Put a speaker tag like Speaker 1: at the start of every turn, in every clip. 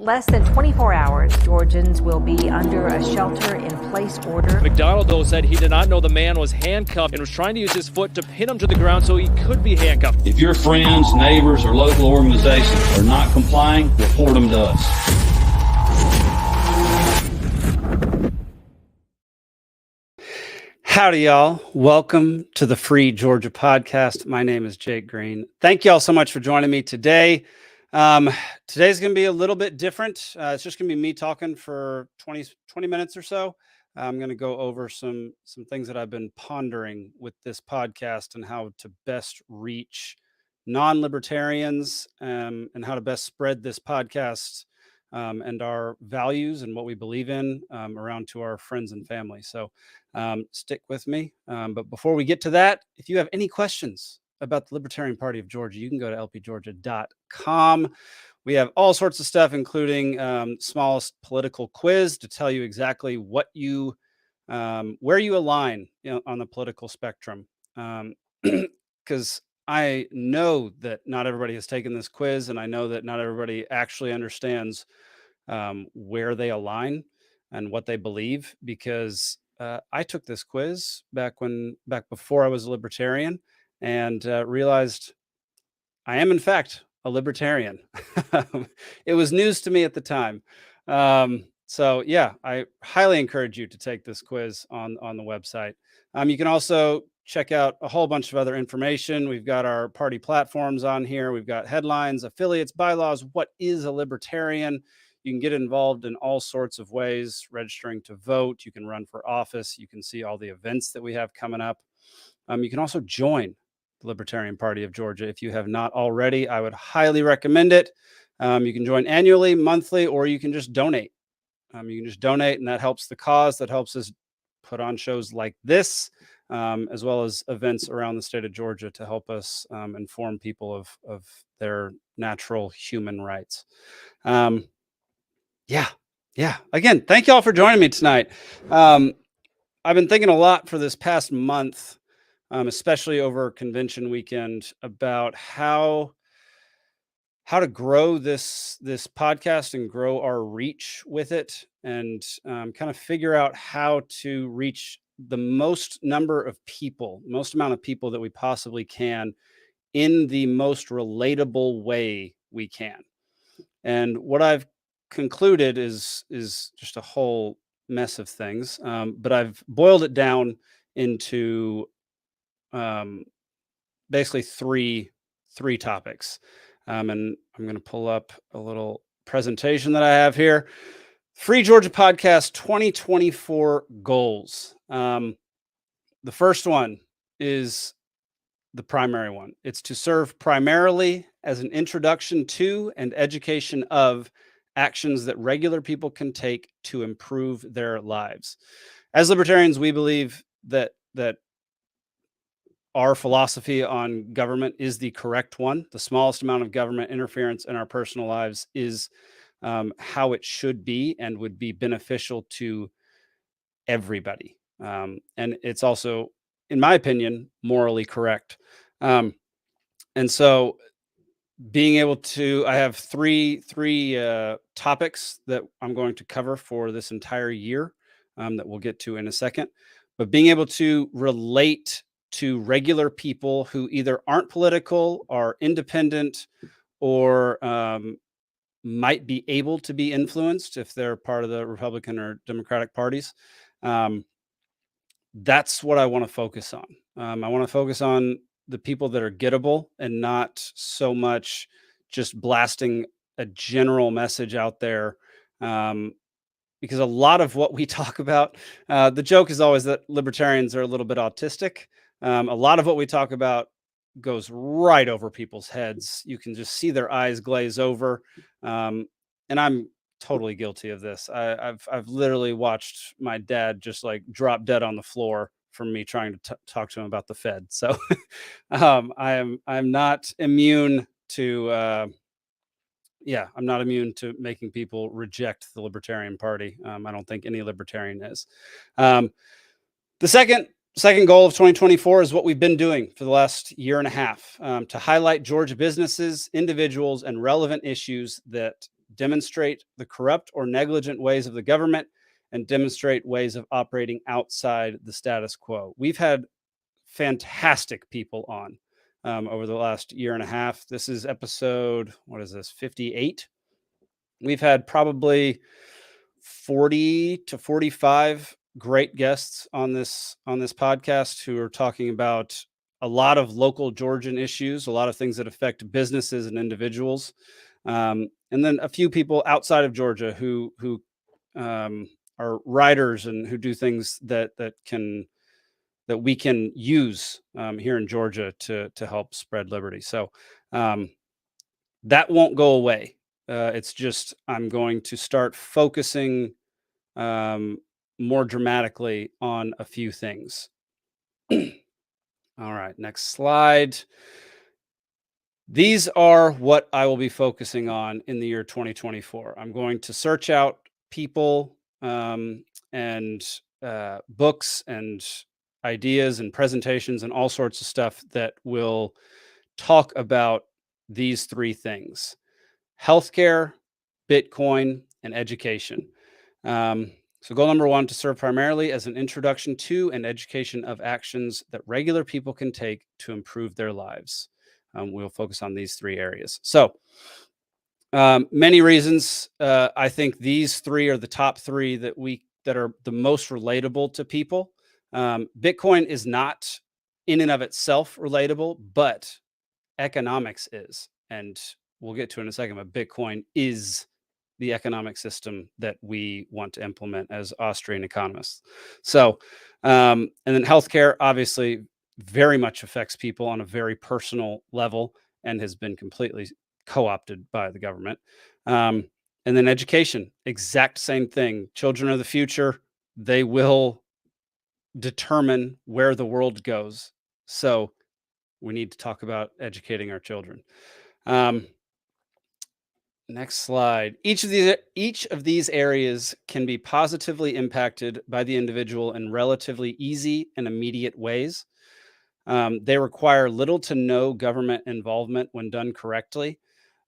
Speaker 1: less than 24 hours, Georgians will be under a shelter-in-place order.
Speaker 2: McDonald, though, said he did not know the man was handcuffed and was trying to use his foot to pin him to the ground so he could be handcuffed.
Speaker 3: If your friends, neighbors, or local organizations are not complying, report them to us.
Speaker 4: Howdy, y'all. Welcome to the Free Georgia Podcast. My name is Jake Green. Thank you all so much for joining me today. Today's going to be a little bit different. It's just going to be me talking for 20 minutes or so. I'm going to go over some things that I've been pondering with this podcast and how to best reach non-libertarians and how to best spread this podcast and our values and what we believe in around to our friends and family. So stick with me. But before we get to that, if you have any questions about the Libertarian Party of Georgia, you can go to lpgeorgia.com. We have all sorts of stuff, including smallest political quiz to tell you exactly what you, where you align on the political spectrum. Because I know that not everybody has taken this quiz, and I know that not everybody actually understands where they align and what they believe, because I took this quiz back before I was a libertarian and realized I am in fact a libertarian. It was news to me at the time. So yeah, I highly encourage you to take this quiz on the website. You can also check out a whole bunch of other information. We've got our party platforms on here. We've got headlines, affiliates, bylaws. What is a libertarian? You can get involved in all sorts of ways, registering to vote. You can run for office. You can see all the events that we have coming up. You can also join the Libertarian Party of Georgia. If you have not already, I would highly recommend it. You can join annually, monthly, or you can just donate. You can just donate, and that helps the cause. That helps us put on shows like this, as well as events around the state of Georgia to help us inform people of their natural human rights. Yeah. Again, thank you all for joining me tonight. I've been thinking a lot for this past month, especially over convention weekend, about how to grow this podcast and grow our reach with it, and kind of figure out how to reach the most amount of people that we possibly can in the most relatable way we can. And what I've concluded is just a whole mess of things, but I've boiled it down into basically three topics. And I'm going to pull up a little presentation that I have here. Free Georgia Podcast 2024 goals. The first one is the primary one. It's to serve primarily as an introduction to and education of actions that regular people can take to improve their lives. As libertarians, we believe that our philosophy on government is the correct one. The smallest amount of government interference in our personal lives is how it should be and would be beneficial to everybody. And it's also, in my opinion, morally correct. And so being able to, I have three topics that I'm going to cover for this entire year that we'll get to in a second. But being able to relate to regular people who either aren't political, are independent, or might be able to be influenced if they're part of the Republican or Democratic parties. That's what I want to focus on. I want to focus on the people that are gettable and not so much just blasting a general message out there. Because a lot of what we talk about, the joke is always that libertarians are a little bit autistic. A lot of what we talk about goes right over people's heads. You can just see their eyes glaze over. And I'm totally guilty of this. I've literally watched my dad just like drop dead on the floor from me trying to talk to him about the Fed. So I'm not immune to I'm not immune to making people reject the Libertarian Party. I don't think any libertarian is. The second goal of 2024 is what we've been doing for the last year and a half, to highlight Georgia businesses, individuals, and relevant issues that demonstrate the corrupt or negligent ways of the government, and demonstrate ways of operating outside the status quo. We've had fantastic people on over the last year and a half. This is episode, 58? We've had probably 40 to 45 great guests on this podcast who are talking about a lot of local Georgian issues, a lot of things that affect businesses and individuals, and then a few people outside of Georgia who are writers and who do things that we can use here in Georgia to help spread liberty. So that won't go away. It's just I'm going to start focusing more dramatically on a few things. All right, next slide. These are what I will be focusing on in the year 2024. I'm going to search out people and books and ideas and presentations and all sorts of stuff that will talk about these three things: healthcare, Bitcoin, and education. So goal number one, to serve primarily as an introduction to and education of actions that regular people can take to improve their lives. We'll focus on these three areas. So many reasons. I think these three are the top three that are the most relatable to people. Bitcoin is not in and of itself relatable, but economics is. And we'll get to it in a second, but Bitcoin is the economic system that we want to implement as Austrian economists. So, and then healthcare obviously very much affects people on a very personal level and has been completely co-opted by the government. And then education, exact same thing. Children are the future. They will determine where the world goes. So we need to talk about educating our children. Next slide. Each of these areas can be positively impacted by the individual in relatively easy and immediate ways. They require little to no government involvement when done correctly.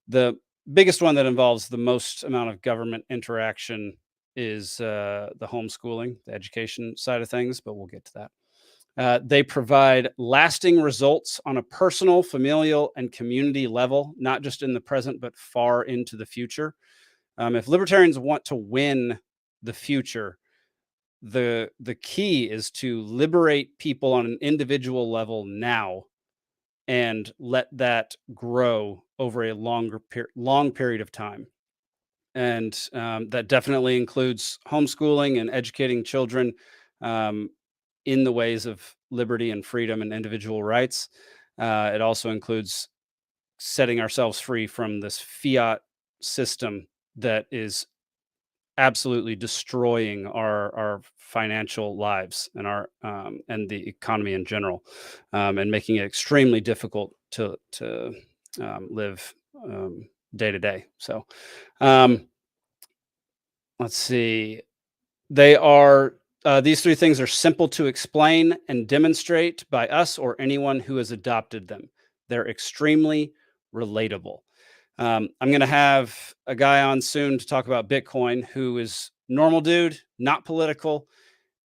Speaker 4: The biggest one that involves the most amount of government interaction is the homeschooling, the education side of things, but we'll get to that. They provide lasting results on a personal, familial, and community level, not just in the present, but far into the future. If libertarians want to win the future, the key is to liberate people on an individual level now and let that grow over a long period of time. And that definitely includes homeschooling and educating children in the ways of liberty and freedom and individual rights. It also includes setting ourselves free from this fiat system that is absolutely destroying our financial lives and our and the economy in general, and making it extremely difficult to live day to day. So let's see. They are these three things are simple to explain and demonstrate by us or anyone who has adopted them. They're extremely relatable. I'm going to have a guy on soon to talk about Bitcoin who is normal dude, not political.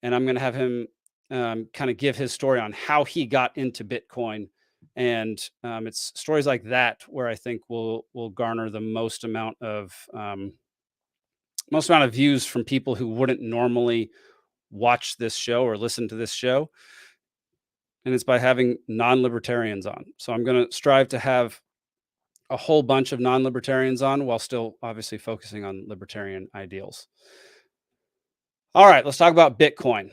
Speaker 4: And I'm going to have him kind of give his story on how he got into Bitcoin. And it's stories like that where I think will garner the most amount of views from people who wouldn't normally watch this show or listen to this show. And it's by having non-libertarians on. So I'm going to strive to have a whole bunch of non-libertarians on while still obviously focusing on libertarian ideals. All right, let's talk about Bitcoin.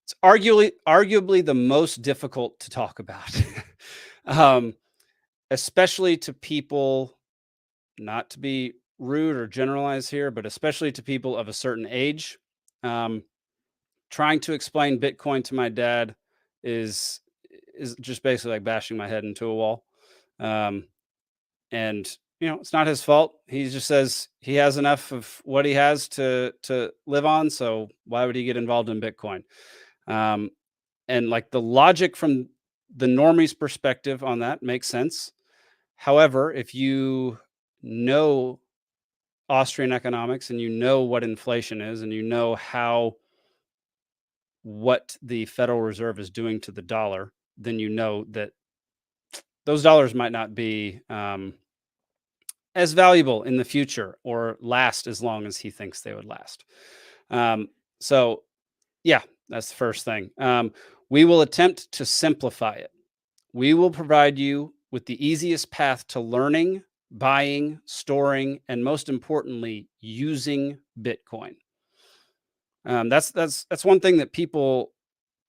Speaker 4: It's arguably the most difficult to talk about, especially to people, not to be rude or generalize here, but especially to people of a certain age. Trying to explain Bitcoin to my dad is just basically like bashing my head into a wall. And it's not his fault. He just says he has enough of what he has to live on. So why would he get involved in Bitcoin? And like the logic from the normie's perspective on that makes sense. However, if you know Austrian economics and you know what inflation is, and you know what the Federal Reserve is doing to the dollar, then you know that those dollars might not be as valuable in the future or last as long as he thinks they would last. So, yeah, that's the first thing. We will attempt to simplify it. We will provide you with the easiest path to learning, buying, storing, and most importantly, using Bitcoin. That's one thing that people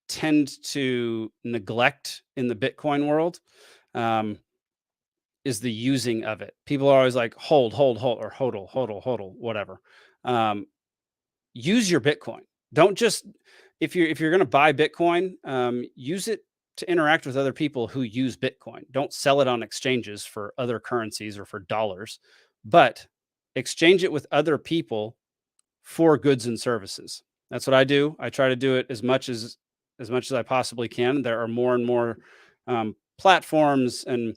Speaker 4: tend to neglect in the Bitcoin world. Is the using of it. People are always like, hold, or hodl, whatever. Use your Bitcoin. Don't just, if you're going to buy Bitcoin, use it to interact with other people who use Bitcoin. Don't sell it on exchanges for other currencies or for dollars, but exchange it with other people for goods and services. That's what I do. I try to do it as much as I possibly can. There are more and more platforms and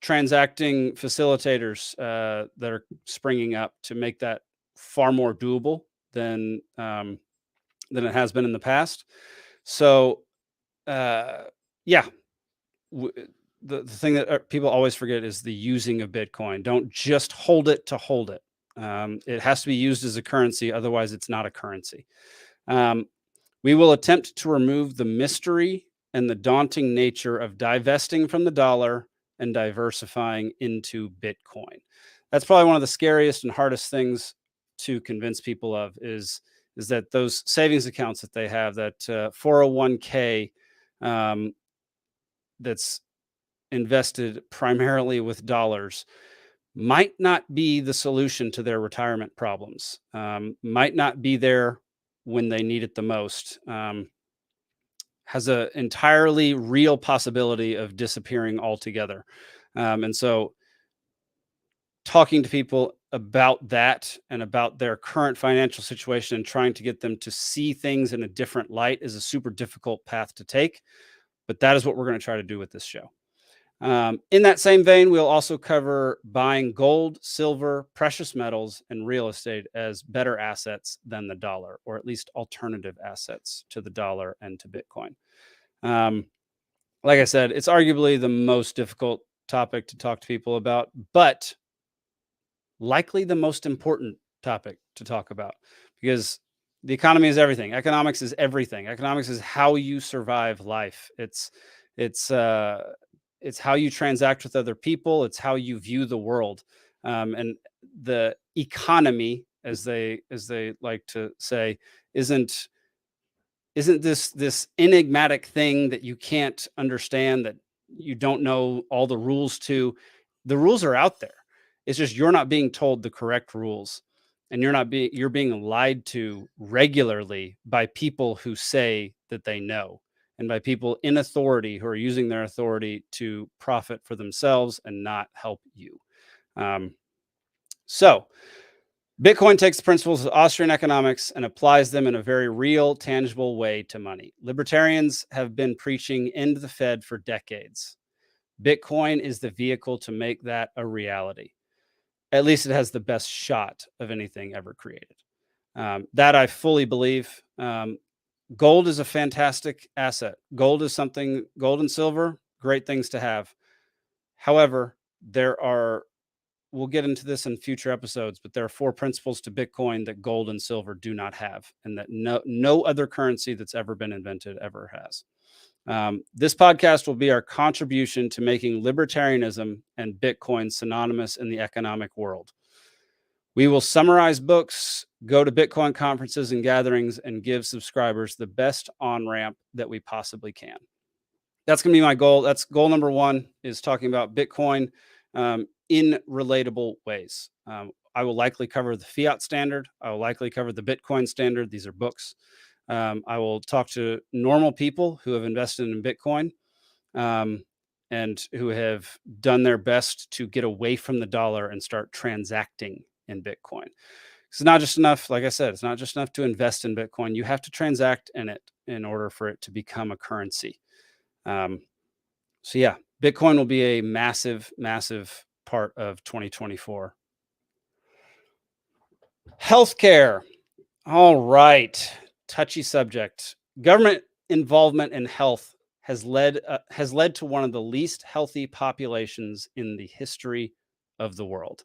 Speaker 4: transacting facilitators that are springing up to make that far more doable than it has been in the past. So, yeah, the thing that people always forget is the using of Bitcoin. Don't just hold it to hold it. It has to be used as a currency. Otherwise, it's not a currency. We will attempt to remove the mystery and the daunting nature of divesting from the dollar and diversifying into Bitcoin. That's probably one of the scariest and hardest things to convince people of is that those savings accounts that they have, that 401k that's invested primarily with dollars, might not be the solution to their retirement problems, might not be there when they need it the most, has an entirely real possibility of disappearing altogether. And so talking to people about that and about their current financial situation and trying to get them to see things in a different light is a super difficult path to take. But that is what we're going to try to do with this show. In that same vein, we'll also cover buying gold, silver, precious metals, and real estate as better assets than the dollar, or at least alternative assets to the dollar and to Bitcoin. Like I said, it's arguably the most difficult topic to talk to people about, but likely the most important topic to talk about, because the economy is everything. Economics is everything. Economics is how you survive life. It's how you transact with other people. It's how you view the world. And the economy, as they like to say, isn't this enigmatic thing that you can't understand, that you don't know all the rules to. The rules are out there. It's just you're not being told the correct rules, and you're being lied to regularly by people who say that they know, and by people in authority who are using their authority to profit for themselves and not help you. So Bitcoin takes the principles of Austrian economics and applies them in a very real, tangible way to money. Libertarians have been preaching end the Fed for decades. Bitcoin is the vehicle to make that a reality. At least it has the best shot of anything ever created. That I fully believe. Gold is a fantastic asset. Gold and silver, great things to have. However, we'll get into this in future episodes, but there are 4 principles to Bitcoin that gold and silver do not have, and that no other currency that's ever been invented ever has. This podcast will be our contribution to making libertarianism and Bitcoin synonymous in the economic world. We will summarize books, go to Bitcoin conferences and gatherings, and give subscribers the best on-ramp that we possibly can. That's going to be my goal. That's goal number 1, is talking about Bitcoin in relatable ways. I will likely cover the fiat standard. I will likely cover the Bitcoin standard. These are books. I will talk to normal people who have invested in Bitcoin and who have done their best to get away from the dollar and start transacting in Bitcoin. It's not just enough, like I said, it's not just enough to invest in Bitcoin. You have to transact in it in order for it to become a currency. So yeah, Bitcoin will be a massive, massive part of 2024. Healthcare. All right. Touchy subject. Government involvement in health has led to one of the least healthy populations in the history of the world.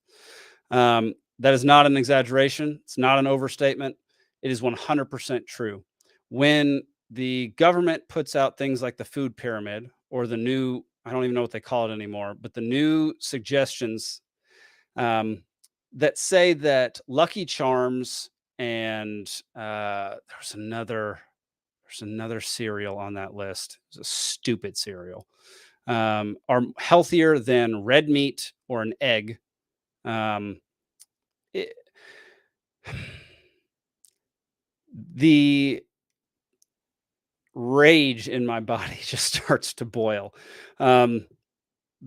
Speaker 4: That is not an exaggeration. It's not an overstatement. It is 100% true. When the government puts out things like the food pyramid or the new, I don't even know what they call it anymore, but the new suggestions that say that Lucky Charms and there's another cereal on that list. It's a stupid cereal. Are healthier than red meat or an egg. It, the rage in my body just starts to boil. The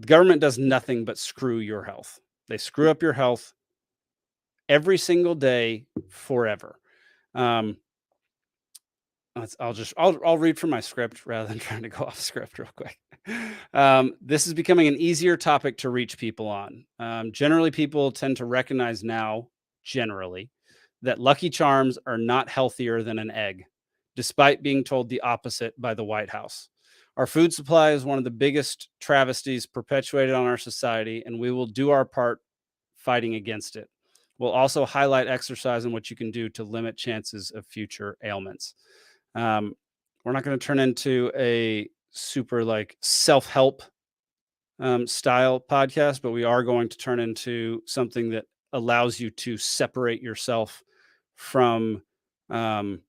Speaker 4: government does nothing but screw your health. They screw up your health every single day forever. I'll read from my script rather than trying to go off script real quick. This is becoming an easier topic to reach people on. Generally, people tend to recognize now, that Lucky Charms are not healthier than an egg, despite being told the opposite by the White House. Our food supply is one of the biggest travesties perpetuated on our society, and we will do our part fighting against it. We'll also highlight exercise and what you can do to limit chances of future ailments. We're not going to turn into a super like self-help style podcast, but we are going to turn into something that allows you to separate yourself from the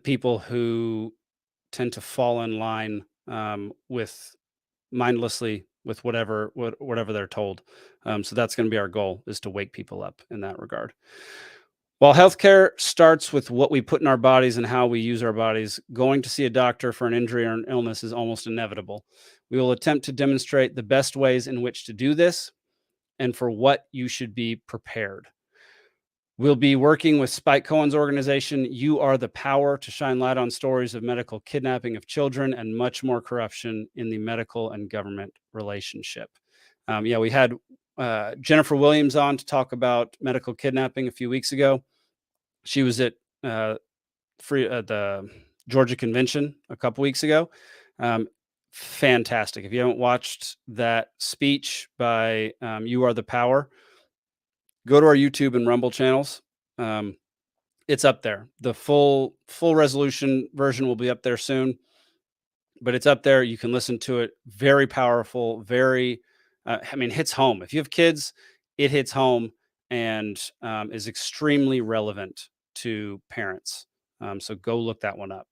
Speaker 4: people who tend to fall in line with mindlessly with whatever they're told. So that's going to be our goal, is to wake people up in that regard. While healthcare starts with what we put in our bodies and how we use our bodies, going to see a doctor for an injury or an illness is almost inevitable. We will attempt to demonstrate the best ways in which to do this and for what you should be prepared. We'll be working with Spike Cohen's organization, You Are the Power, to shine light on stories of medical kidnapping of children and much more corruption in the medical and government relationship. We had Jennifer Williams on to talk about medical kidnapping a few weeks ago. She was at the Georgia Convention a couple weeks ago. Fantastic. If you haven't watched that speech by You Are the Power, go to our YouTube and Rumble channels. It's up there. The full resolution version will be up there soon, but it's up there. You can listen to it. Very powerful, very, hits home. If you have kids, it hits home and is extremely relevant to parents. So go look that one up.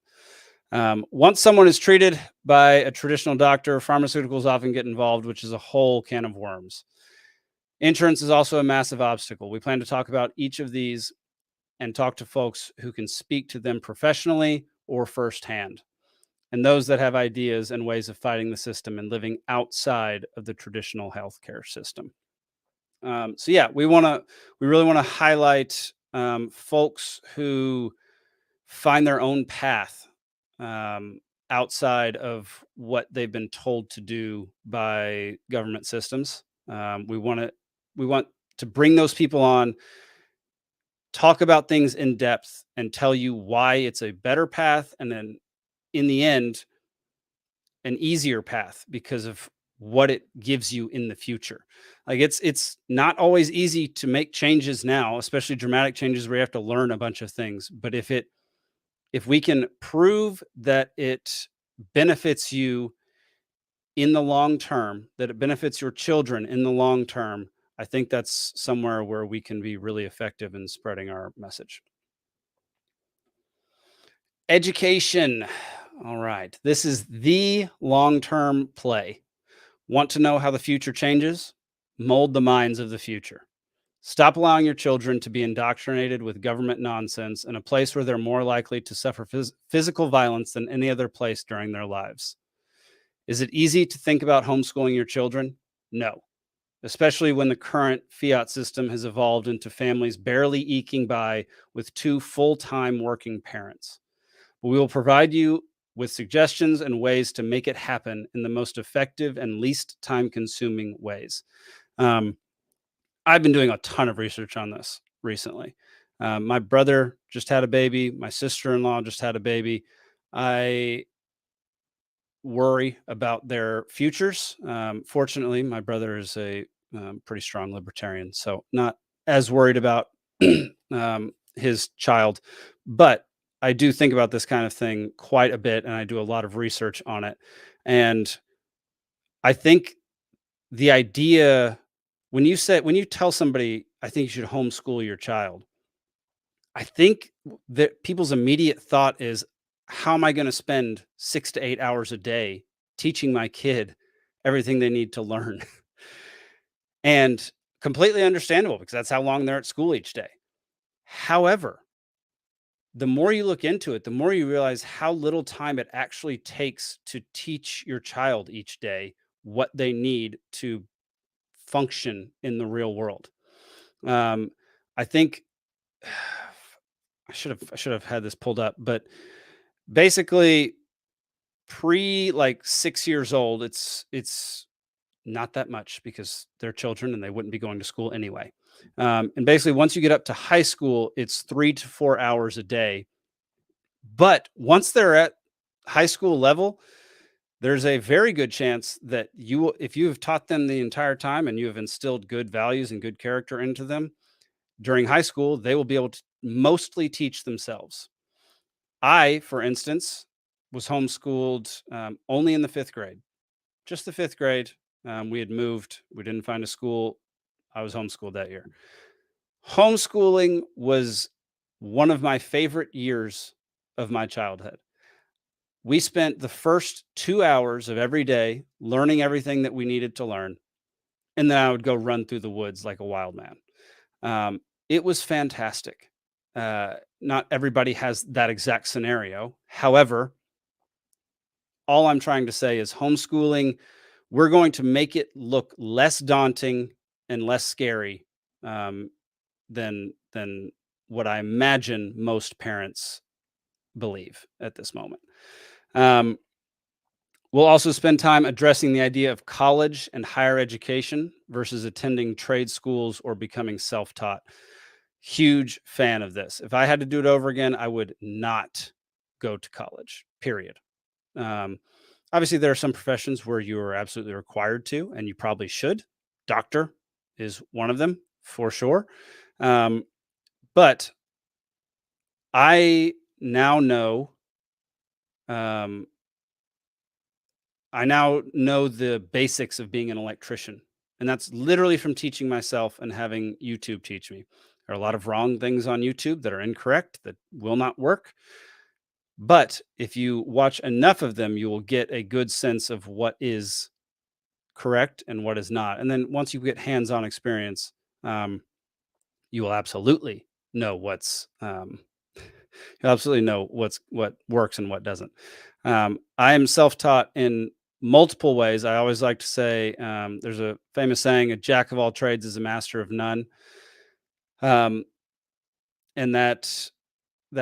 Speaker 4: Once someone is treated by a traditional doctor, pharmaceuticals often get involved, which is a whole can of worms. Insurance is also a massive obstacle. We plan to talk about each of these and talk to folks who can speak to them professionally or firsthand, and those that have ideas and ways of fighting the system and living outside of the traditional healthcare system. We really want to highlight folks who find their own path outside of what they've been told to do by government systems. We want to bring those people on, talk about things in depth, and tell you why it's a better path, and then in the end, an easier path because of what it gives you in the future. Like it's not always easy to make changes now, especially dramatic changes where you have to learn a bunch of things. But if we can prove that it benefits you in the long term, that it benefits your children in the long term, I think that's somewhere where we can be really effective in spreading our message. Education. All right. This is the long-term play. Want to know how the future changes? Mold the minds of the future. Stop allowing your children to be indoctrinated with government nonsense in a place where they're more likely to suffer physical violence than any other place during their lives. Is it easy to think about homeschooling your children? No, especially when the current fiat system has evolved into families barely eking by with 2 full-time working parents. But we will provide you with suggestions and ways to make it happen in the most effective and least time-consuming ways. I've been doing a ton of research on this. recently. My brother just had a baby. My sister-in-law just had a baby. I worry about their futures. Fortunately, my brother is a pretty strong libertarian, so not as worried about his child. But I do think about this kind of thing quite a bit, and I do a lot of research on it. And I think the idea when you tell somebody, I think you should homeschool your child, I think that people's immediate thought is, how am I going to spend 6 to 8 hours a day teaching my kid everything they need to learn? And completely understandable, because that's how long they're at school each day. However, the more you look into it, the more you realize how little time it actually takes to teach your child each day what they need to function in the real world. I think I should have had this pulled up, but basically pre like 6 years old, it's not that much because they're children and they wouldn't be going to school anyway. And basically, once you get up to high school, it's 3 to 4 hours a day. But once they're at high school level, there's a very good chance that if you have taught them the entire time and you have instilled good values and good character into them during high school, they will be able to mostly teach themselves. I, for instance, was homeschooled only in the 5th grade, just the 5th grade. We had moved, we didn't find a school. I was homeschooled that year. Homeschooling was one of my favorite years of my childhood. We spent the first 2 hours of every day learning everything that we needed to learn. And then I would go run through the woods like a wild man. It was fantastic. Not everybody has that exact scenario. However, all I'm trying to say is homeschooling, we're going to make it look less daunting and less scary than what I imagine most parents believe at this moment. We'll also spend time addressing the idea of college and higher education versus attending trade schools or becoming self-taught. Huge fan of this. If I had to do it over again, I would not go to college, period. Obviously, there are some professions where you are absolutely required to, and you probably should. Doctor is one of them for sure. But I now know, the basics of being an electrician, and that's literally from teaching myself and having YouTube teach me. There are a lot of wrong things on YouTube that are incorrect, that will not work. But if you watch enough of them, you will get a good sense of what is correct and what is not. And then once you get hands-on experience, you will absolutely know what works and what doesn't. I am self-taught in multiple ways. I always like to say, there's a famous saying, a jack of all trades is a master of none. And that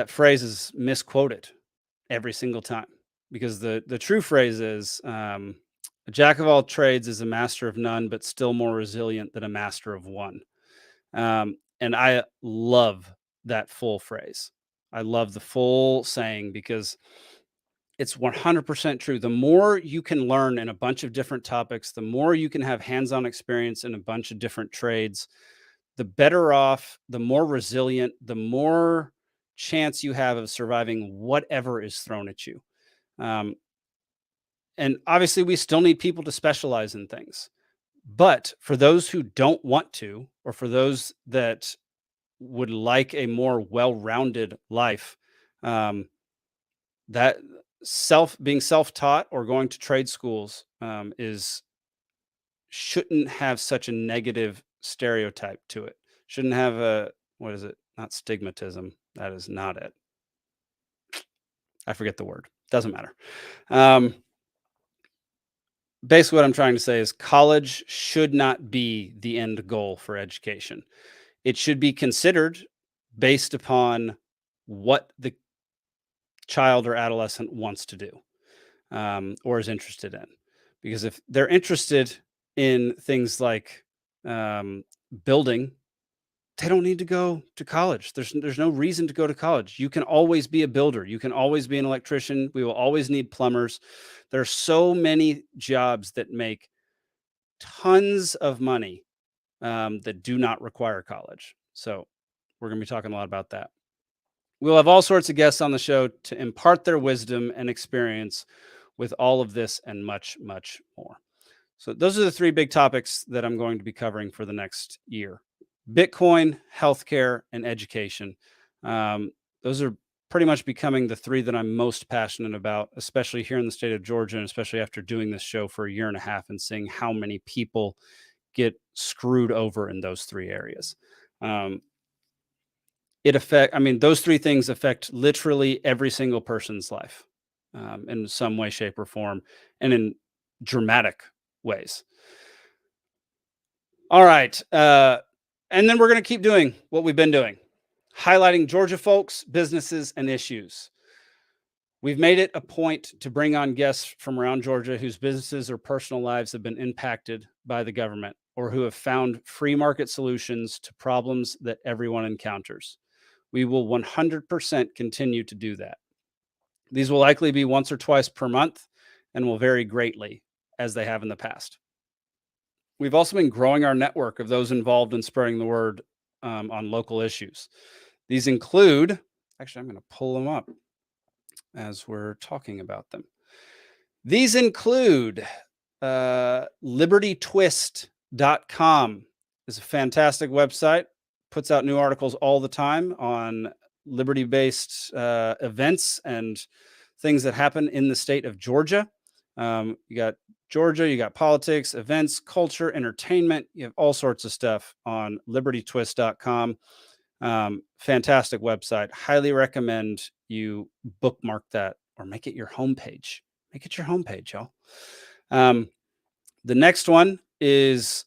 Speaker 4: phrase is misquoted every single time, because the true phrase is, a jack of all trades is a master of none, but still more resilient than a master of one. And I love that full phrase. I love the full saying because it's 100% true. The more you can learn in a bunch of different topics, the more you can have hands-on experience in a bunch of different trades, the better off, the more resilient, the more chance you have of surviving whatever is thrown at you. And obviously, we still need people to specialize in things. But for those who don't want to, or for those that would like a more well-rounded life, that being self-taught or going to trade schools shouldn't have such a negative stereotype to it. Shouldn't have what is it? Not stigmatism. That is not it. I forget the word. Doesn't matter. Basically, what I'm trying to say is college should not be the end goal for education. It should be considered based upon what the child or adolescent wants to do, or is interested in. Because if they're interested in things like building, they don't need to go to college. There's no reason to go to college. You can always be a builder. You can always be an electrician. We will always need plumbers. There are so many jobs that make tons of money that do not require college. So we're going to be talking a lot about that. We'll have all sorts of guests on the show to impart their wisdom and experience with all of this and much, much more. So those are the three big topics that I'm going to be covering for the next year: Bitcoin, healthcare, and education. Those are pretty much becoming the three that I'm most passionate about, especially here in the state of Georgia, and especially after doing this show for a year and a half and seeing how many people get screwed over in those three areas. Those three things affect literally every single person's life in some way, shape, or form, and in dramatic ways. All right. And then we're going to keep doing what we've been doing, highlighting Georgia folks, businesses, and issues. We've made it a point to bring on guests from around Georgia whose businesses or personal lives have been impacted by the government or who have found free market solutions to problems that everyone encounters. We will 100% continue to do that. These will likely be once or twice per month and will vary greatly as they have in the past. We've also been growing our network of those involved in spreading the word on local issues. These include, actually, I'm going to pull them up as we're talking about them. These include libertytwist.com is a fantastic website, puts out new articles all the time on liberty-based events and things that happen in the state of Georgia. You got Georgia, you got politics, events, culture, entertainment. You have all sorts of stuff on libertytwist.com. Fantastic website. Highly recommend you bookmark that or make it your homepage. Make it your homepage, y'all. The next one is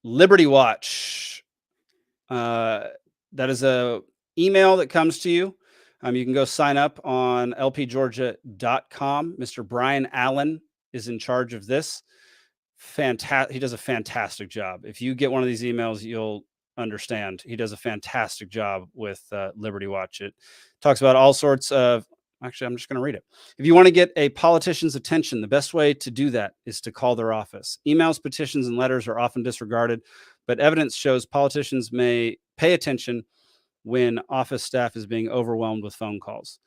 Speaker 4: Liberty Watch. That is a email that comes to you. You can go sign up on lpgeorgia.com. Mr. Brian Allen is in charge of this. He does a fantastic job. If you get one of these emails, you'll understand. He does a fantastic job with Liberty Watch. It talks about all sorts of, actually, I'm just going to read it. If you want to get a politician's attention, the best way to do that is to call their office. Emails, petitions, and letters are often disregarded, but evidence shows politicians may pay attention when office staff is being overwhelmed with phone calls.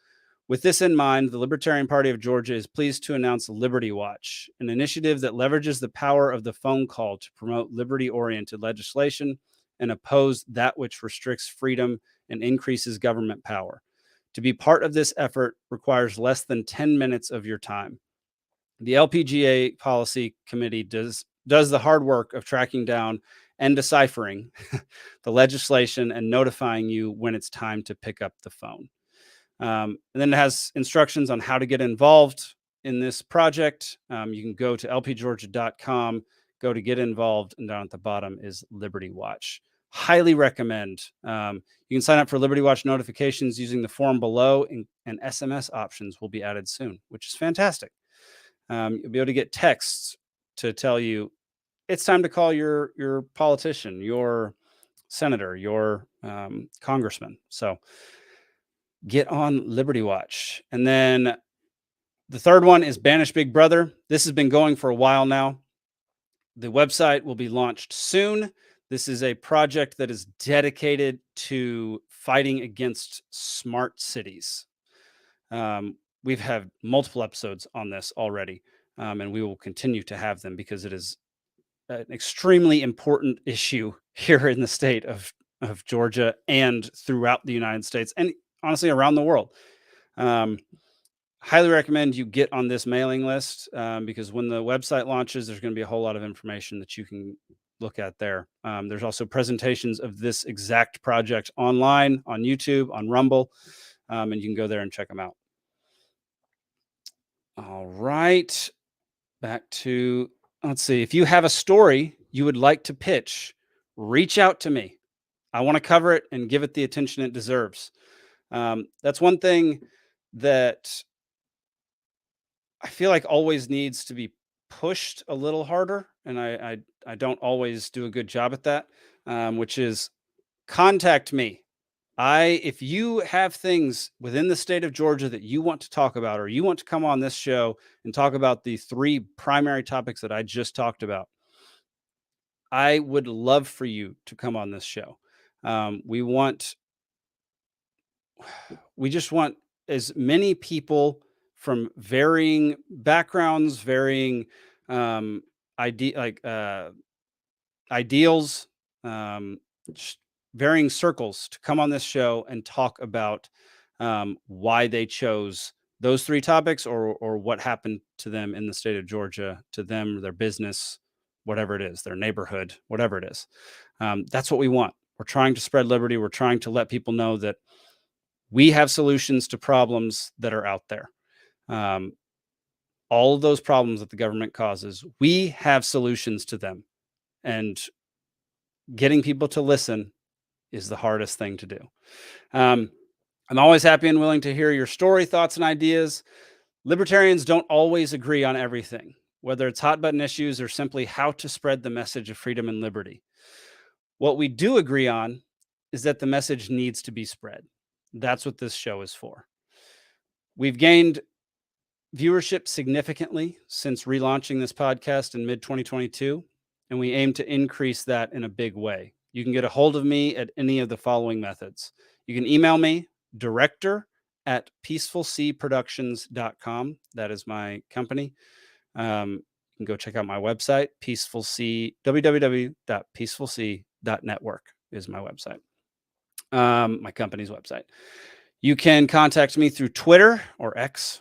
Speaker 4: With this in mind, the Libertarian Party of Georgia is pleased to announce Liberty Watch, an initiative that leverages the power of the phone call to promote liberty-oriented legislation and oppose that which restricts freedom and increases government power. To be part of this effort requires less than 10 minutes of your time. The LPGA Policy Committee does the hard work of tracking down and deciphering the legislation and notifying you when it's time to pick up the phone. And then it has instructions on how to get involved in this project. You can go to lpgeorgia.com, go to get involved, and down at the bottom is Liberty Watch. Highly recommend. You can sign up for Liberty Watch notifications using the form below, and SMS options will be added soon, which is fantastic. You'll be able to get texts to tell you it's time to call your politician, your senator, your congressman. So get on Liberty Watch. And then the third one is Banish Big Brother. This has been going for a while now. The website will be launched soon. This is a project that is dedicated to fighting against smart cities. We've had multiple episodes on this already, and we will continue to have them because it is an extremely important issue here in the state of Georgia and throughout the United States and honestly around the world. Highly recommend you get on this mailing list because when the website launches, there's going to be a whole lot of information that you can look at there. There's also presentations of this exact project online, on YouTube, on Rumble, and you can go there and check them out. All right. Back to, let's see. If you have a story you would like to pitch, reach out to me. I want to cover it and give it the attention it deserves. That's one thing that I feel like always needs to be pushed a little harder. And I don't always do a good job at that, which is contact me. If you have things within the state of Georgia that you want to talk about, or you want to come on this show and talk about the 3 primary topics that I just talked about, I would love for you to come on this show. We just want as many people from varying backgrounds, varying ideals, varying circles to come on this show and talk about why they chose those 3 topics, or what happened to them in the state of Georgia, to them, their business, whatever it is, their neighborhood, whatever it is. That's what we want. We're trying to spread liberty. We're trying to let people know that we have solutions to problems that are out there. All of those problems that the government causes, we have solutions to them. And getting people to listen is the hardest thing to do. I'm always happy and willing to hear your story, thoughts, and ideas. Libertarians don't always agree on everything, whether it's hot button issues or simply how to spread the message of freedom and liberty. What we do agree on is that the message needs to be spread. That's what this show is for. We've gained viewership significantly since relaunching this podcast in mid-2022, and we aim to increase that in a big way. You can get a hold of me at any of the following methods. You can email me, director@peacefulcproductions.com. That is my company. You can go check out my website, www.peacefulc.network is my website. My company's website. You can contact me through Twitter or X,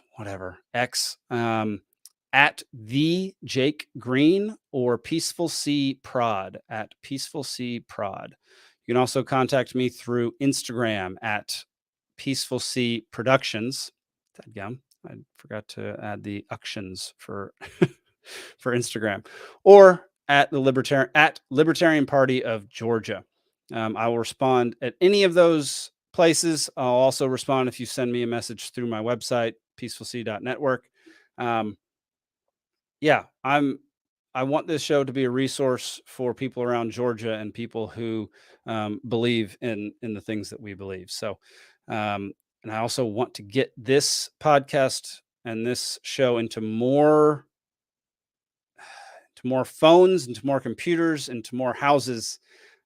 Speaker 4: at the Jake Green, or Peaceful C Prod at Peaceful C Prod. You can also contact me through Instagram at Peaceful C Productions. I forgot to add the actions for for Instagram, or at the Libertarian Party of Georgia. I will respond at any of those places. I'll also respond if you send me a message through my website, peacefulc.network. I want this show to be a resource for people around Georgia and people who believe in the things that we believe. So, and I also want to get this podcast and this show into more phones, into more computers, into more houses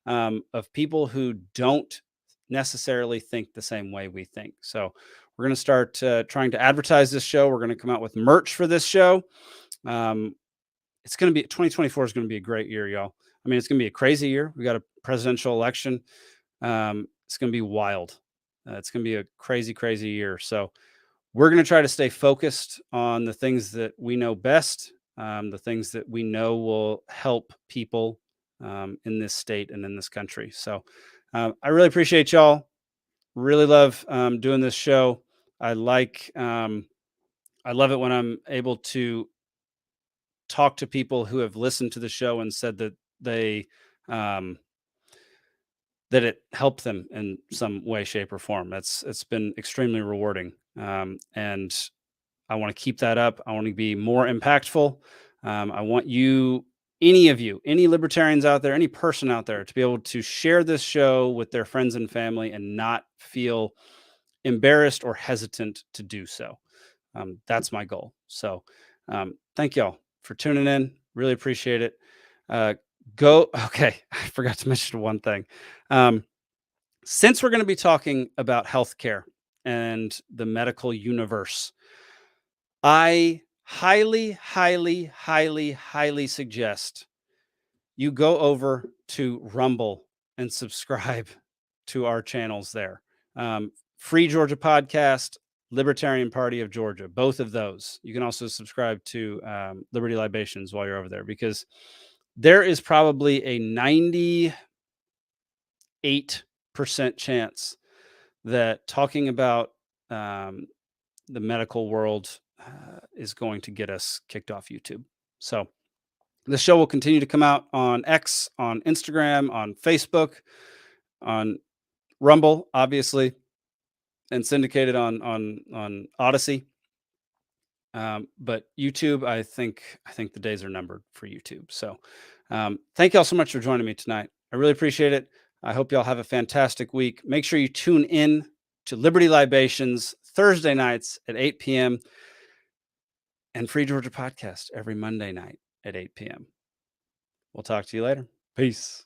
Speaker 4: of people who don't necessarily think the same way we think. So we're going to start trying to advertise this show. We're going to come out with merch for this show. It's going to be 2024 is going to be a great year, y'all. I mean, it's going to be a crazy year. We got a presidential election. It's going to be wild. It's going to be a crazy, crazy year. So we're going to try to stay focused on the things that we know best, the things that we know will help people in this state and in this country. So I really appreciate y'all. Really love doing this show. I love it when I'm able to talk to people who have listened to the show and said that they that it helped them in some way, shape, or form. It's been extremely rewarding, and I want to keep that up. I want to be more impactful. I want you, any libertarians out there, any person out there, to be able to share this show with their friends and family and not feel embarrassed or hesitant to do so. That's my goal. So thank y'all for tuning in. Really appreciate it. Okay, I forgot to mention one thing. Since we're going to be talking about healthcare and the medical universe, I highly, highly, highly, highly suggest you go over to Rumble and subscribe to our channels there. Free Georgia Podcast, Libertarian Party of Georgia, both of those. You can also subscribe to Liberty Libations while you're over there, because there is probably a 98% chance that talking about the medical world is going to get us kicked off YouTube. So the show will continue to come out on X, on Instagram, on Facebook, on Rumble, obviously, and syndicated on Odyssey. But YouTube, I think the days are numbered for YouTube. So thank you all so much for joining me tonight. I really appreciate it. I hope y'all have a fantastic week. Make sure you tune in to Liberty Libations Thursday nights at 8 p.m. and Free Georgia Podcast every Monday night at 8 p.m. We'll talk to you later. Peace.